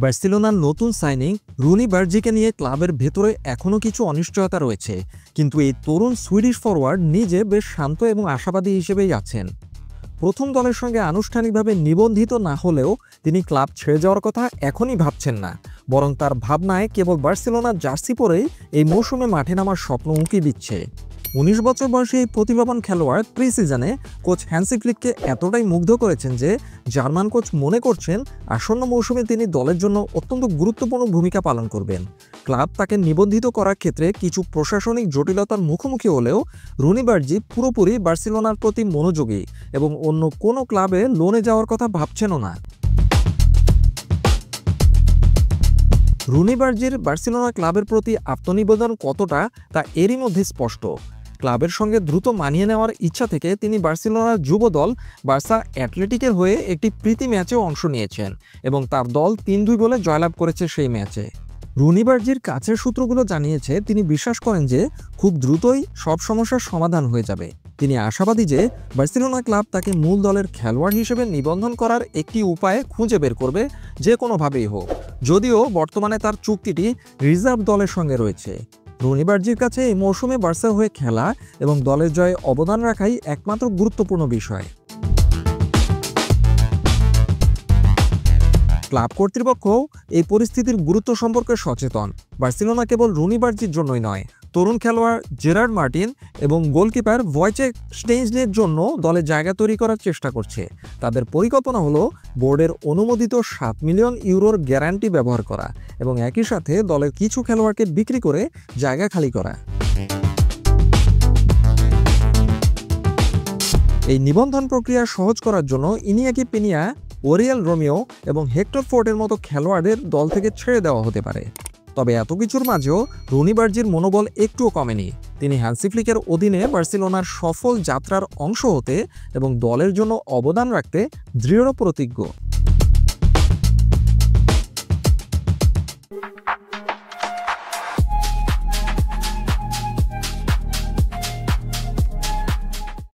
বার্সেলোনার নতুন signing Rooney বার্জিকে নিয়ে ক্লাবের ভেতরে এখনও কিছু অনিশ্চয়তা রয়েছে, কিন্তু এই তরুণ সুইডিশ ফরওয়ার্ড নিজে বেশ শান্ত এবং আশাবাদী হিসেবেই আছেন। প্রথম দলের সঙ্গে আনুষ্ঠানিকভাবে নিবন্ধিত না হলেও তিনি ক্লাব ছেড়ে যাওয়ার কথা এখনই ভাবছেন না, বরং তার ভাবনায় কেবল বার্সেলোনার জার্সি পরেই এই মৌসুমে মাঠে নামার স্বপ্ন উঁকি দিচ্ছে। ১৯ বছর বয়সী এই প্রতিভাবান খেলোয়াড় প্রি সিজনে কোচ হ্যান্সি ফ্লিককে এতটাই মুগ্ধ করেছেন যে জার্মান কোচ মনে করছেন আসন্ন মৌসুমে তিনি দলের জন্য অত্যন্ত গুরুত্বপূর্ণ ভূমিকা পালন করবেন। ক্লাব তাকে নিবন্ধিত করার ক্ষেত্রে কিছু প্রশাসনিক জটিলতার মুখোমুখি হলেও রুনি বার্জি পুরোপুরি বার্সেলোনার প্রতি মনোযোগী এবং অন্য কোনো ক্লাবে লোনে যাওয়ার কথা ভাবছেনও না। রুনি বার্জির বার্সেলোনা ক্লাবের প্রতি আত্মনিবেদন কতটা তা এরই মধ্যে স্পষ্ট। ক্লাবের সঙ্গে দ্রুত মানিয়ে নেওয়ার ইচ্ছা থেকে তিনি বার্সেলোনার যুব দল বার্সা অ্যাথলেটিকের হয়ে একটি প্রীতি ম্যাচেও অংশ নিয়েছেন এবং তার দল ৩-২ গোলে জয়লাভ করেছে সেই ম্যাচে। রুনি বার্জির কাছের সূত্রগুলো জানিয়েছে তিনি বিশ্বাস করেন যে খুব দ্রুতই সব সমস্যার সমাধান হয়ে যাবে। তিনি আশাবাদী যে বার্সেলোনা ক্লাব তাকে মূল দলের খেলোয়াড় হিসেবে নিবন্ধন করার একটি উপায় খুঁজে বের করবে, যে কোনোভাবেই হোক, যদিও বর্তমানে তার চুক্তিটি রিজার্ভ দলের সঙ্গে রয়েছে। রুনি বার্জির কাছে এই মৌসুমে বার্সা হয়ে খেলা এবং দলের জয়ে অবদান রাখাই একমাত্র গুরুত্বপূর্ণ বিষয়। ক্লাব কর্তৃপক্ষও এই পরিস্থিতির গুরুত্ব সম্পর্কে সচেতন। বার্সেলোনা কেবল রুনি বার্জির জন্যই নয়, তরুণ খেলোয়াড় জেরার্ড মার্টিন এবং গোলকিপার ভয়েচেক স্টেইনসনের জন্য দলে জায়গা তৈরি করার চেষ্টা করছে। তাদের পরিকল্পনা হলো বোর্ডের অনুমোদিত ৭ মিলিয়ন ইউরোর গ্যারান্টি ব্যবহার করা এবং একই সাথে দলের কিছু খেলোয়াড়কে বিক্রি করে জায়গা খালি করা। এই নিবন্ধন প্রক্রিয়া সহজ করার জন্য ইনিয়াকি পেনিয়া, ওরিয়েল রোমিও এবং হেক্টর ফোর্টের মতো খেলোয়াড়দের দল থেকে ছেড়ে দেওয়া হতে পারে। তবে এত কিছুর মাঝেও রুনি বার্জির মনোবল একটুও কমেনি। তিনি হ্যান্সি ফ্লিকের অধীনে বার্সেলোনার সফল যাত্রার অংশ হতে এবং দলের জন্য অবদান রাখতে দৃঢ় প্রতিজ্ঞ।